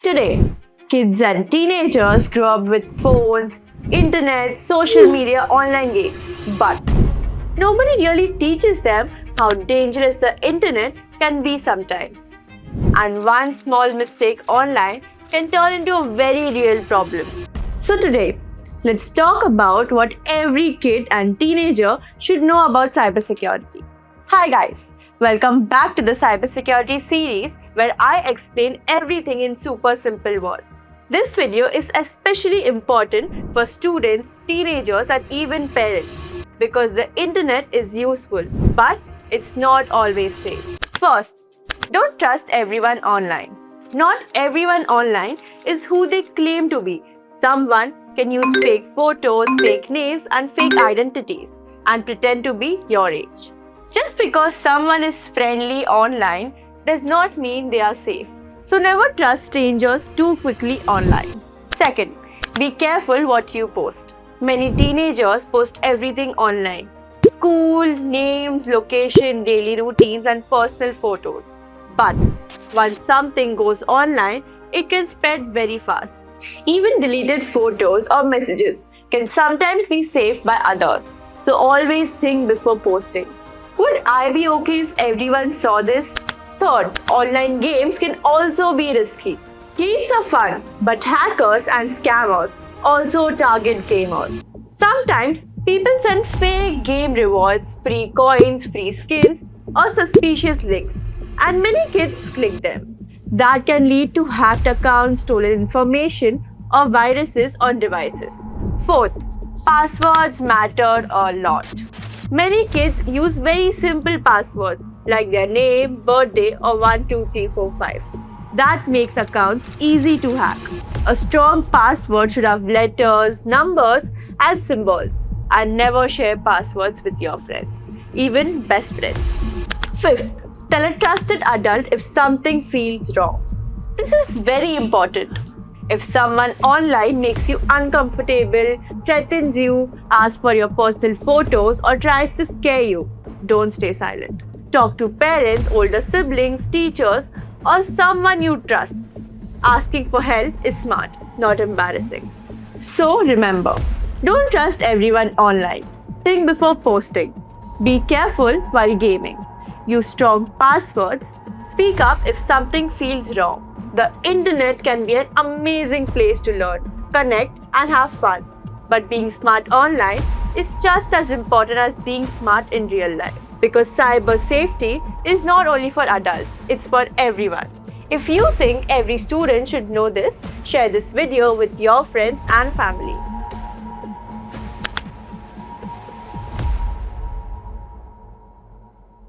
Today, kids and teenagers grow up with phones, internet, social media, online games, but nobody really teaches them how dangerous the internet can be sometimes. And one small mistake online can turn into a very real problem. So today, let's talk about what every kid and teenager should know about cybersecurity. Hi guys, welcome back to the cybersecurity series where I explain everything in super simple words. This video is especially important for students, teenagers and even parents because the internet is useful, but it's not always safe. First, don't trust everyone online. Not everyone online is who they claim to be. Someone can use fake photos, fake names and fake identities and pretend to be your age. Just because someone is friendly online does not mean they are safe. So never trust strangers too quickly online. Second, be careful what you post. Many teenagers post everything online. School, names, location, daily routines and personal photos. But once something goes online, it can spread very fast. Even deleted photos or messages can sometimes be saved by others. So always think before posting. Would I be okay if everyone saw this? Third, online games can also be risky. Games are fun, but hackers and scammers also target gamers. Sometimes people send fake game rewards, free coins, free skins, or suspicious links, and many kids click them. That can lead to hacked accounts, stolen information, or viruses on devices. Fourth, passwords matter a lot. Many kids use very simple passwords like their name, birthday, or 12345. That makes accounts easy to hack. A strong password should have letters, numbers, and symbols. And never share passwords with your friends, even best friends. Fifth, tell a trusted adult if something feels wrong. This is very important. If someone online makes you uncomfortable, threatens you, asks for your personal photos, or tries to scare you, don't stay silent. Talk to parents, older siblings, teachers, or someone you trust. Asking for help is smart, not embarrassing. So remember, don't trust everyone online. Think before posting. Be careful while gaming. Use strong passwords. Speak up if something feels wrong. The internet can be an amazing place to learn, connect, and have fun. But being smart online is just as important as being smart in real life. Because cyber safety is not only for adults, it's for everyone. If you think every student should know this, share this video with your friends and family.